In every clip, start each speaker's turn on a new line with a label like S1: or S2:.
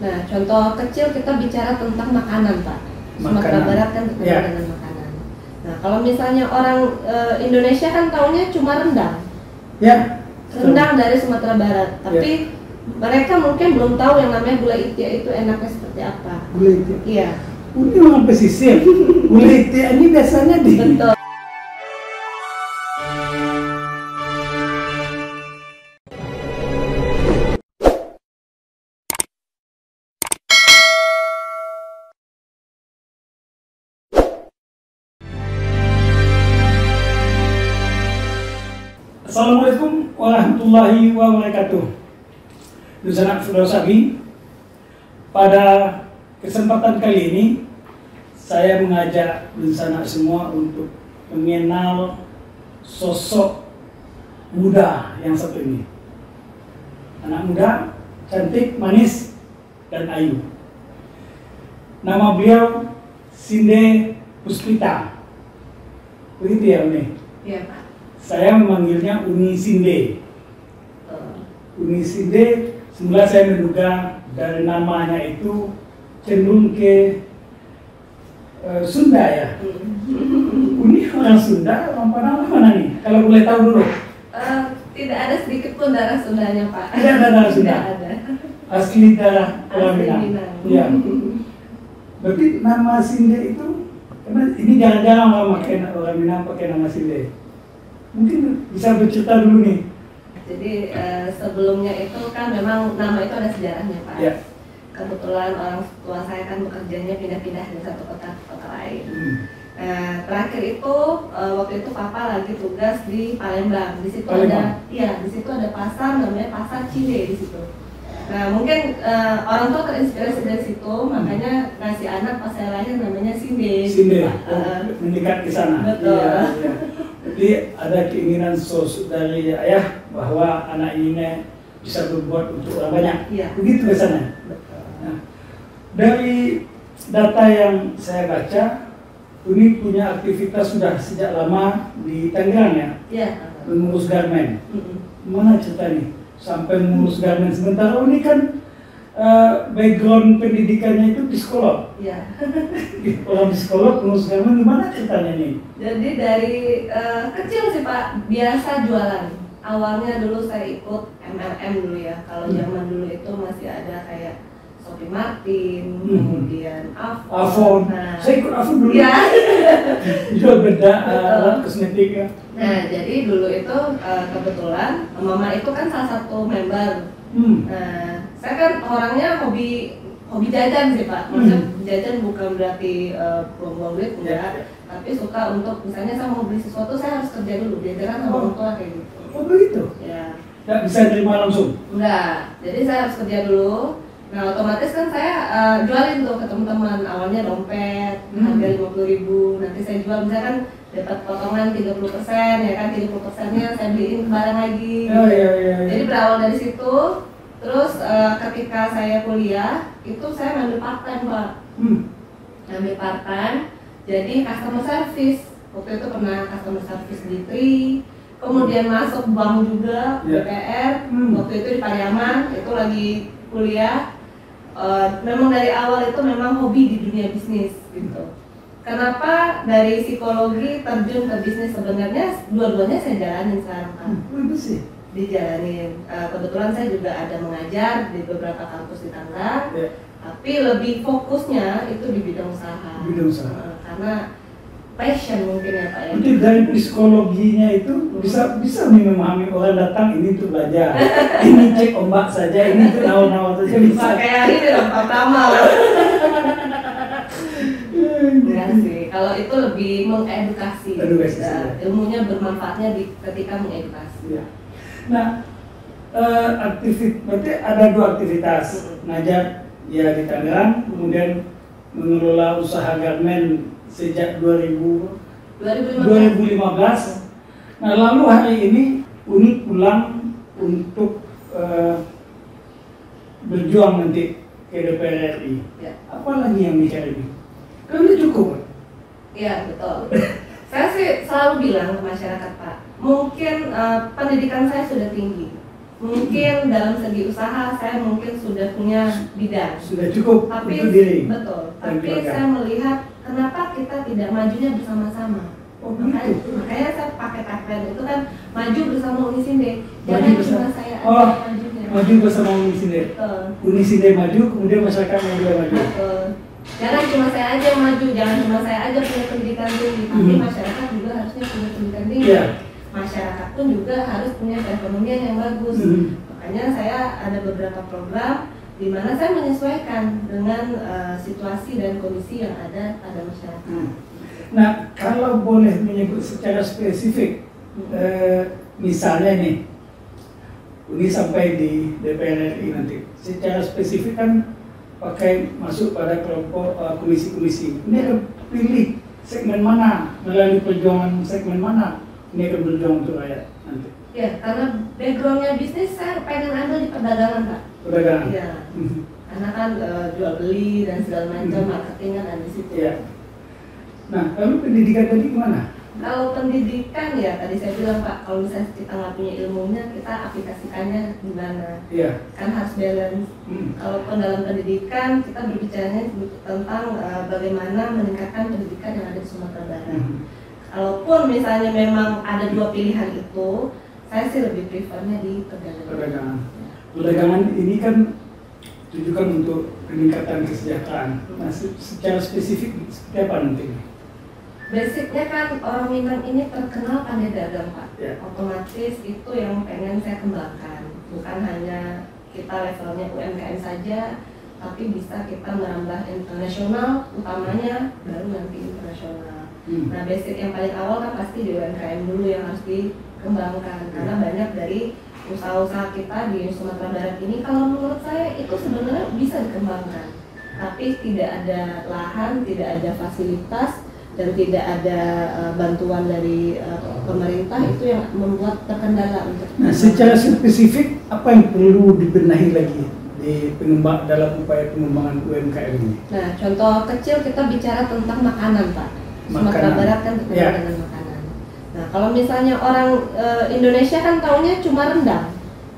S1: Nah, contoh kecil kita bicara tentang makanan, Pak. Sumatera Barat kan terkenal dengan makanan. Nah, kalau misalnya orang Indonesia kan taunya cuma rendang.
S2: Ya.
S1: Rendang dari Sumatera Barat, tapi mereka mungkin belum tahu yang namanya gulai itia itu enaknya seperti apa.
S2: Gulai itia?
S1: Iya.
S2: Ini orang pesisir. Gulai itia ini biasanya di...
S1: Betul.
S2: Assalamualaikum warahmatullahi wabarakatuh. Sanak saudara sabi, pada kesempatan kali ini saya mengajak sanak semua untuk mengenal sosok muda yang satu ini. Anak muda, cantik, manis, dan ayu. Nama beliau Sinde Puspita. Begitu ya, Uni?
S1: Iya, Pak.
S2: Saya memanggilnya Uni Sinde. Uni Sinde, semula saya menduga dari namanya itu cenderung ke Sunda ya. Uni orang Sunda, orang Padang mana nih? Kalau boleh tahu dulu.
S1: Tidak ada sedikit pun darah Sundanya, Pak.
S2: Tidak ada darah Sunda.
S1: Tidak ada.
S2: Asli darah orang Minang. Iya. Berarti nama Sinde itu, karena ini jarang-jarang orang Minang pakai nama Sinde. Mungkin bisa bercerita dulu nih.
S1: Jadi sebelumnya itu kan memang nama itu ada sejarahnya, Pak.
S2: Ya.
S1: Kebetulan orang tua saya kan bekerjanya pindah-pindah dari satu kota ke kota lain. Terakhir itu waktu itu Papa lagi tugas di Palembang. Di situ ada, iya, di situ ada pasar namanya Pasar Cile di situ. Nah, mungkin orang tua terinspirasi dari situ, makanya ngasih anak pas saya lahir namanya Sinde.
S2: Sinde, mendekat ke sana.
S1: Betul.
S2: Iya, iya. Jadi ada keinginan dari ayah bahwa anak ini bisa berbuat untuk orang banyak.
S1: Iya.
S2: Begitu kesannya. Nah, dari data yang saya baca, Uni punya aktivitas sudah sejak lama di Tangerang ya.
S1: Iya.
S2: Mengurus garmen. Mana cerita nih? Sampai mengurus garmen, sementara Uni kan background pendidikannya itu psikolog.
S1: Iya.
S2: Orang psikolog mengurus garmen, gimana ceritanya nih?
S1: Jadi dari kecil sih Pak, biasa jualan. Awalnya dulu saya ikut MLM dulu ya. Kalau zaman dulu itu masih ada kayak Shopee Martin, kemudian
S2: Avon.
S1: Nah,
S2: saya ikut Avon dulu.
S1: Ya.
S2: Jual beda alat kosmetik ya.
S1: Nah, jadi dulu itu kebetulan Mama itu kan salah satu member. Nah, saya kan orangnya hobi jajan sih Pak. Maksudnya jajan bukan berarti buang-buang duit enggak, tapi suka untuk misalnya saya mau beli sesuatu saya harus kerja dulu, diajarkan sama orang tua kayak gitu.
S2: Oh begitu?
S1: Ya.
S2: Nggak bisa terima langsung?
S1: Enggak, jadi saya harus kerja dulu. Nah, otomatis kan saya jualin tuh ke teman-teman. Awalnya dompet harga 50.000, nanti saya jual misalkan dapat potongan 30%, ya kan 30%-nya saya beliin barang lagi.
S2: Iya.
S1: Jadi berawal dari situ. Terus ketika saya kuliah itu saya ngambil part-time, Pak. Ngambil part-time jadi customer service. Waktu itu pernah customer service di Tri, kemudian masuk bank juga, BPR. Waktu itu di Pariaman, itu lagi kuliah. Memang dari awal itu memang hobi di dunia bisnis gitu. Kenapa dari psikologi terjun ke bisnis? Sebenarnya dua-duanya saya jalanin sekarang, Pak. Dijalanin. Kebetulan saya juga ada mengajar di beberapa kampus di Tangerang, tapi lebih fokusnya itu di bidang usaha. Karena passion mungkin ya Pak ya.
S2: Jadi dari psikologinya itu bisa memahami orang datang ini untuk belajar, ini cek ombak saja, ini untuk nawar-nawar saja bisa.
S1: Kayak ini dong Pak Kamal. Enggak sih, kalau itu lebih mengedukasi. Ilmunya bermanfaatnya ketika mengedukasi.
S2: Nah, berarti ada dua aktivitas, ngajar ya di Tangerang, kemudian mengelola usaha garmen sejak 2015. Nah, lalu hari ini Uni pulang untuk berjuang nanti ke DPR RI. Apa lagi yang dicari ini? Kan udah cukup.
S1: Iya, betul. Saya sih selalu bilang ke masyarakat Pak, mungkin pendidikan saya sudah tinggi, Mungkin dalam segi usaha saya mungkin sudah punya bidang.
S2: Sudah cukup
S1: Tapi
S2: untuk diri.
S1: betul.
S2: dan
S1: Tapi
S2: keluarga.
S1: saya melihat kenapa kita tidak majunya bersama-sama.
S2: Oh,
S1: Makanya saya pakai tagline itu kan maju bersama Unisinde.
S2: Maju
S1: Jangan
S2: bersama-
S1: cuma saya aja
S2: Oh,
S1: yang majunya.
S2: Maju bersama Unisinde.
S1: Betul.
S2: Unisinde maju, kemudian masyarakat yang juga maju.
S1: Betul. Jangan cuma saya aja yang maju, jangan cuma saya aja punya pendidikan tinggi, tapi masyarakat juga harusnya punya pendidikan tinggi.
S2: Iya.
S1: Masyarakat pun juga harus punya perekonomian yang bagus. Makanya saya ada beberapa program di mana saya menyesuaikan dengan situasi dan kondisi yang ada pada masyarakat.
S2: Nah, kalau boleh menyebut secara spesifik, misalnya nih, Uni sampai di DPR RI nanti, secara spesifik kan pakai masuk pada kelompok komisi-komisi. Ini akan pilih segmen mana, melalui perjuangan segmen mana, ini akan berjuang untuk rakyat nanti.
S1: Ya, karena backgroundnya bisnis saya pengen ambil di perdagangan, Pak.
S2: Perdagangan.
S1: Iya. Karena kan jual beli dan segala macam marketing kan ada di situ.
S2: Iya. Nah, lalu pendidikan tadi gimana?
S1: Kalau pendidikan ya tadi saya bilang Pak, kalau misalnya kita nggak punya ilmunya, kita aplikasikannya di mana?
S2: Iya.
S1: Kan harus balance. Kalaupun dalam pendidikan kita berbicaranya tentang bagaimana meningkatkan pendidikan yang ada di Sumatera Barat. Kalaupun misalnya memang ada dua pilihan itu, saya sih lebih prefernya di perdagangan.
S2: Perdagangan. Perdagangan ini kan tujukan untuk peningkatan kesejahteraan. Nah, secara spesifik seperti apa nanti?
S1: Basicnya kan orang Minang ini terkenal pandai dagang, Pak.
S2: Ya.
S1: Otomatis itu yang pengen saya kembangkan. Bukan hanya kita levelnya UMKM saja, tapi bisa kita merambah internasional, utamanya baru nanti internasional. Nah, basic yang paling awal kan pasti di UMKM dulu yang harus dikembangkan. Karena banyak dari usaha-usaha kita di Sumatera Barat ini, kalau menurut saya itu sebenarnya bisa dikembangkan. Tapi tidak ada lahan, tidak ada fasilitas, dan tidak ada bantuan dari pemerintah, itu yang membuat terkendala untuk.
S2: Nah, secara spesifik apa yang perlu dibenahi lagi di dalam upaya pengembangan UMKM ini?
S1: Nah, contoh kecil kita bicara tentang makanan, Pak. Sumatera Barat kan terkenal dengan makanan. Nah, kalau misalnya orang Indonesia kan taunya cuma rendang.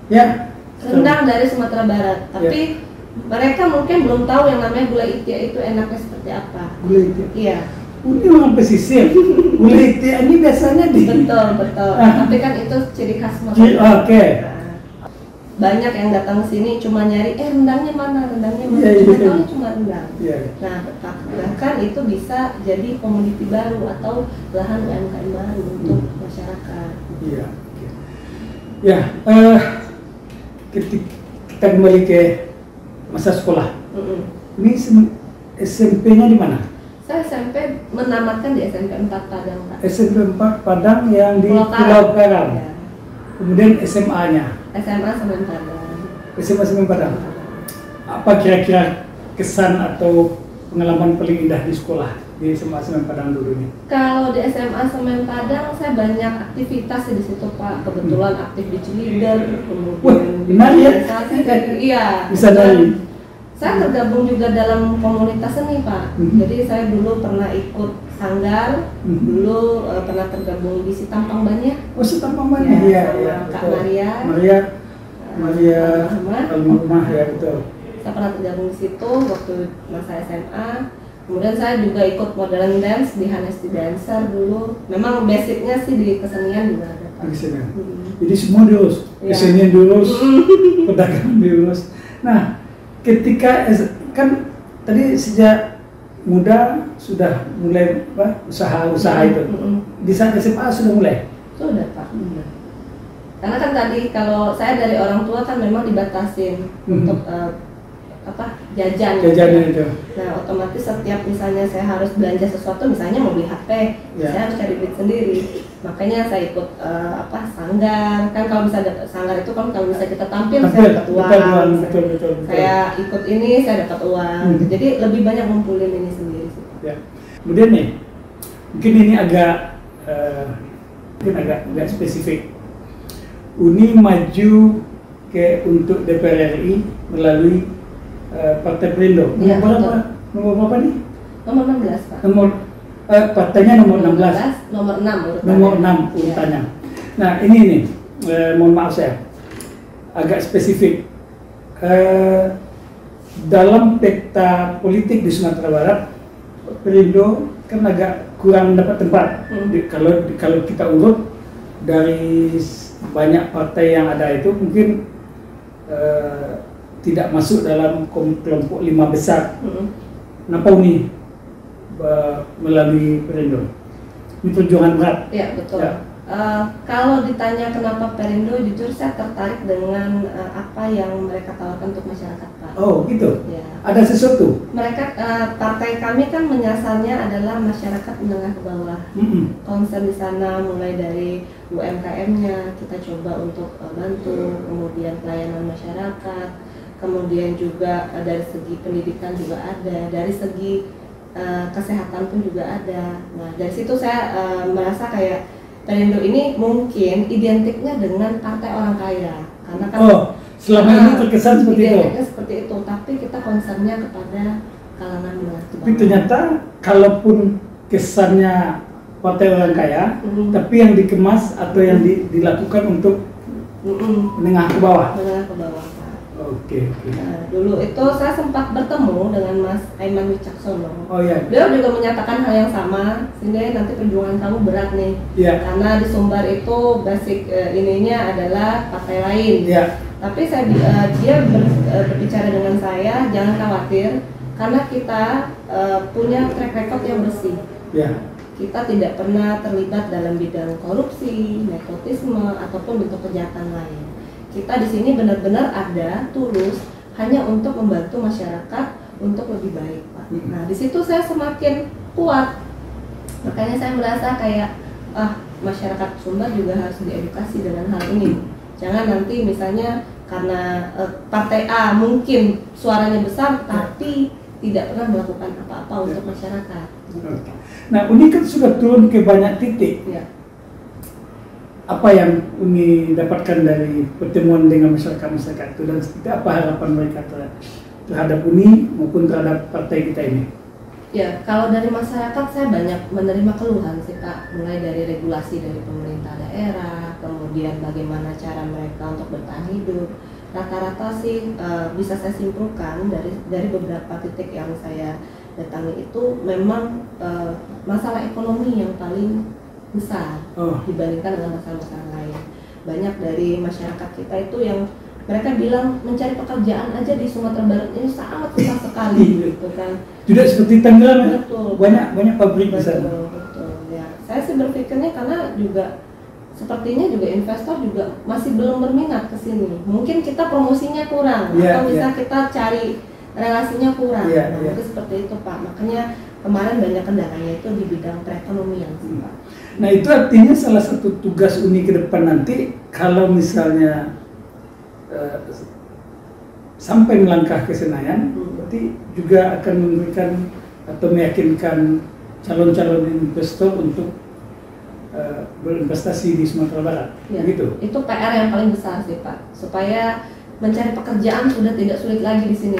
S2: Ya.
S1: Rendang dari Sumatera Barat, tapi mereka mungkin belum tahu yang namanya gulai itia itu enaknya seperti apa.
S2: Gulai itia.
S1: Iya.
S2: Ini orang pesisir. Gulai itia ini biasanya di.
S1: Betul. Tapi kan itu ciri khas Sumatera.
S2: Oke.
S1: Banyak yang datang ke sini cuma nyari rendangnya mana.
S2: Iya.
S1: Tahu cuma rendang.
S2: Iya.
S1: Nah, bahkan itu bisa jadi komoditi baru atau lahan UMKM baru untuk masyarakat.
S2: Iya. Ya, kita kembali ke masa sekolah. Ini SMP-nya di mana?
S1: Saya SMP menamatkan di SMP 4 Padang, Pak.
S2: SMP 4 Padang yang di
S1: Pulau
S2: Pulau Karang.
S1: Ya.
S2: Kemudian SMA-nya?
S1: SMA Semen Padang.
S2: SMA Semen Padang. Apa kira-kira kesan atau pengalaman paling indah di sekolah di SMA Semen Padang dulu ini?
S1: Kalau di SMA Semen Padang saya banyak aktivitas di situ, Pak. Kebetulan aktif di cheerleader, kemudian
S2: benar ya?
S1: Iya.
S2: Bisa dari.
S1: Saya tergabung juga dalam komunitas seni, Pak. Jadi saya dulu pernah ikut sanggar, dulu pernah tergabung di Sitampang Banyak.
S2: Oh, Sitampang Banyak. Iya.
S1: Kak Maria.
S2: Maria Almarhumah ya, betul.
S1: Saya pernah tergabung di situ waktu masa SMA. Kemudian saya juga ikut modern dance di Hanesti Dancer dulu. Memang basicnya sih di kesenian juga ada, Pak.
S2: Kesenian. Jadi semua diurus, kesenian diurus, perdagangan diurus. Nah, ketika kan tadi sejak muda sudah mulai usaha-usaha itu. Di saat SMA sudah mulai?
S1: Sudah, Pak. Karena kan tadi kalau saya dari orang tua kan memang dibatasin untuk jajan.
S2: Jajanan itu.
S1: Nah, otomatis setiap misalnya saya harus belanja sesuatu, misalnya mau beli HP, saya harus cari duit sendiri. Makanya saya ikut sanggar. Kan kalau misalnya sanggar itu kan kalau misalnya kita tampil saya dapat uang.
S2: Betul.
S1: Saya ikut ini saya dapat uang. Jadi lebih banyak ngumpulin ini sendiri sih.
S2: Ya. Kemudian nih, mungkin ini agak spesifik. Uni maju untuk DPR RI melalui Partai Perindo. Nomor berapa nih?
S1: Nomor 16, Pak.
S2: Partainya nomor 16.
S1: Nomor 6 urutannya.
S2: Nomor 6 urutannya. Nah, ini nih, mohon maaf saya. agak spesifik. Dalam peta politik di Sumatera Barat, Perindo kan agak kurang mendapat tempat. Kalau kita urut dari banyak partai yang ada itu mungkin tidak masuk dalam kelompok 5 besar. Kenapa Uni melalui Perindo? Ini perjuangan berat.
S1: Ya betul.
S2: Ya.
S1: Kalau ditanya kenapa Perindo, jujur saya tertarik dengan apa yang mereka tawarkan untuk masyarakat, Pak.
S2: Oh gitu.
S1: Ya.
S2: Ada sesuatu.
S1: Mereka partai kami kan menyasarnya adalah masyarakat menengah ke bawah. Concern di sana mulai dari UMKM-nya kita coba untuk bantu, kemudian pelayanan masyarakat, kemudian juga dari segi pendidikan juga ada, dari segi kesehatan pun juga ada. Nah dari situ saya merasa kayak Perindo ini mungkin identiknya dengan partai orang kaya, karena kan
S2: selama ini terkesan seperti itu.
S1: Identiknya seperti itu, tapi kita concernnya kepada kalangan menengah ke bawah.
S2: Tapi ternyata kalaupun kesannya partai orang kaya, tapi yang dikemas atau yang dilakukan untuk menengah ke bawah.
S1: Menengah ke bawah, Pak.
S2: Oke.
S1: Nah, dulu itu saya sempat bertemu dengan Mas Aiman Wicaksono.
S2: Oh iya.
S1: Beliau juga menyatakan hal yang sama, sehingga nanti perjuangan kamu berat nih.
S2: Iya.
S1: Karena di Sumbar itu basic ininya adalah partai lain.
S2: Iya.
S1: Tapi dia berbicara dengan saya, jangan khawatir, karena kita punya track record yang bersih.
S2: Iya.
S1: Kita tidak pernah terlibat dalam bidang korupsi, nepotisme, ataupun bentuk kejahatan lain. Kita di sini benar-benar ada tulus hanya untuk membantu masyarakat untuk lebih baik, Pak. Nah, di situ saya semakin kuat. Makanya saya merasa kayak masyarakat Sumbar juga harus diedukasi dengan hal ini. Jangan nanti misalnya karena partai A mungkin suaranya besar tapi tidak pernah melakukan apa-apa untuk masyarakat.
S2: Nah, Uni kan sudah turun ke banyak titik.
S1: Ya.
S2: Apa yang Uni dapatkan dari pertemuan dengan masyarakat itu dan seperti apa harapan mereka terhadap Uni maupun terhadap partai kita ini?
S1: Ya, kalau dari masyarakat saya banyak menerima keluhan sih, Pak, mulai dari regulasi dari pemerintah daerah, kemudian bagaimana cara mereka untuk bertahan hidup. Rata-rata sih bisa saya simpulkan dari beberapa titik yang saya datangi itu memang masalah ekonomi yang paling besar dibandingkan dengan masalah-masalah lain. Banyak dari masyarakat kita itu yang mereka bilang mencari pekerjaan aja di Sumatera Barat ini sangat susah sekali, gitu kan.
S2: Tidak seperti Tangerang,
S1: betul.
S2: Banyak pabrik di sana.
S1: Betul. Ya, saya sih berpikirnya karena juga sepertinya juga investor juga masih belum berminat ke sini. Mungkin kita promosinya kurang, atau bisa kita cari relasinya kurang. Mungkin seperti itu, Pak. Makanya kemarin banyak kendalanya itu di bidang perekonomian sih, Pak.
S2: Nah, itu artinya salah satu tugas Uni ke depan nanti kalau misalnya sampai melangkah ke Senayan, berarti juga akan memberikan atau meyakinkan calon-calon investor untuk berinvestasi di Sumatera Barat, gitu.
S1: Itu PR yang paling besar sih, Pak, supaya mencari pekerjaan sudah tidak sulit lagi di sini.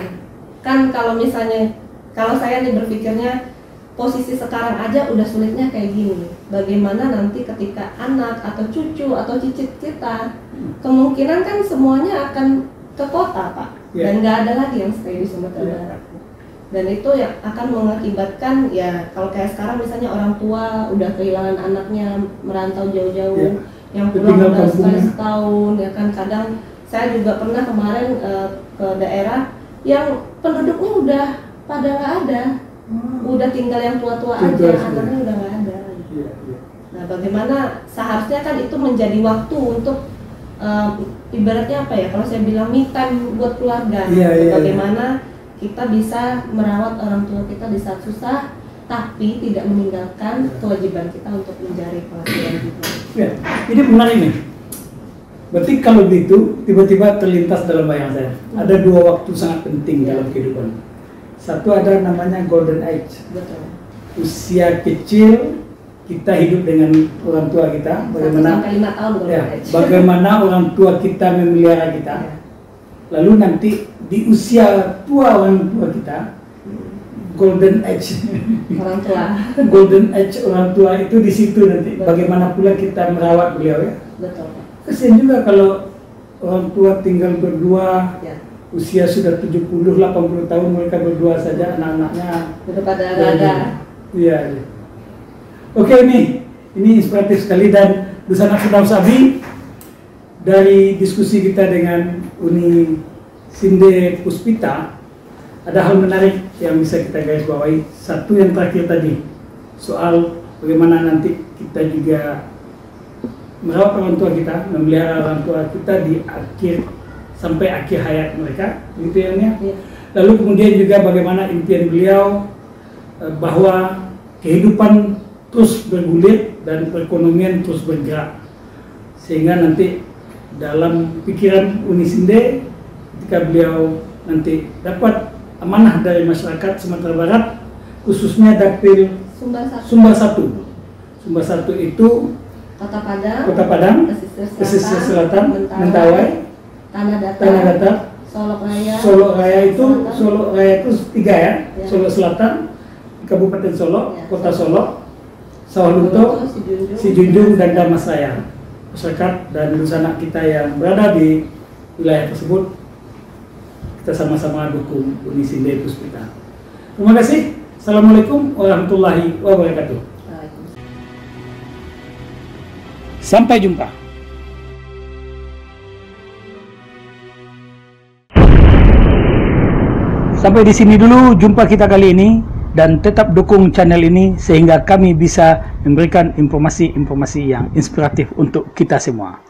S1: Kan kalau misalnya, kalau saya nih berpikirnya posisi sekarang aja udah sulitnya kayak gini. Bagaimana nanti ketika anak atau cucu atau cicit kita, kemungkinan kan semuanya akan ke kota, Pak, dan nggak ada lagi yang stay di Sumatera Barat. Dan itu yang akan mengakibatkan ya kalau kayak sekarang misalnya orang tua udah kehilangan anaknya merantau jauh-jauh, yang pulang udah sekali setahun, ya kan. Kadang saya juga pernah kemarin ke daerah yang penduduknya udah pada nggak ada. Udah tinggal yang tua-tua aja, anaknya udah nggak ada. Nah, bagaimana seharusnya kan itu menjadi waktu untuk ibaratnya apa ya? Kalau saya bilang me time buat keluarga. Bagaimana kita bisa merawat orang tua kita di saat susah, tapi tidak meninggalkan kewajiban kita untuk mencari penghasilan juga.
S2: Ya, ini menarik nih. Berarti kalau begitu tiba-tiba terlintas dalam bayang saya. Ada dua waktu sangat penting dalam kehidupan. Satu ada namanya golden age.
S1: Betul.
S2: Usia kecil kita hidup dengan orang tua kita, bagaimana
S1: 1 sampai 5 tahun golden age.
S2: Bagaimana orang tua kita memelihara kita. Lalu nanti di usia tua orang tua kita, golden age
S1: orang tua.
S2: Golden age orang tua itu di situ nanti. Betul. Bagaimana pula kita merawat beliau ya.
S1: Betul.
S2: Kasian juga kalau orang tua tinggal berdua,
S1: Ya.
S2: usia sudah 70-80 tahun, mereka berdua saja, anak-anaknya
S1: Udah pada ada.
S2: Iya, iya. Oke, ini inspiratif sekali. Dan Dusanak Firdaus Abi, dari diskusi kita dengan Uni Sinde Puspita, ada hal menarik yang bisa kita garis bawahi. Satu yang terakhir tadi, soal bagaimana nanti kita juga merawat orang tua kita, memelihara orang tua kita di sampai akhir hayat mereka, gitu ya, Nia?
S1: Ya.
S2: Lalu kemudian juga bagaimana impian beliau bahwa kehidupan terus bergulir dan perekonomian terus bergerak, sehingga nanti dalam pikiran Uni Sinde, ketika beliau nanti dapat amanah dari masyarakat Sumatera Barat, khususnya Dapil Sumba 1. Sumba 1 itu
S1: Kota
S2: Padang, Pesisir Selatan, Mentawai,
S1: Tanah
S2: Tanah Datar, Solo Raya itu 3 ya,
S1: Ya.
S2: Solo Selatan, Kabupaten Solo,
S1: Ya.
S2: Kota Solo, Sawalunto, Sijunjung, dan Damastraya. Masyarakat dan Dusanak kita yang berada di wilayah tersebut, kita sama-sama dukung Uni Sinde Puspita. Terima kasih. Assalamualaikum warahmatullahi wabarakatuh. Sampai jumpa. Sampai di sini dulu jumpa kita kali ini, dan tetap dukung channel ini sehingga kami bisa memberikan informasi-informasi yang inspiratif untuk kita semua.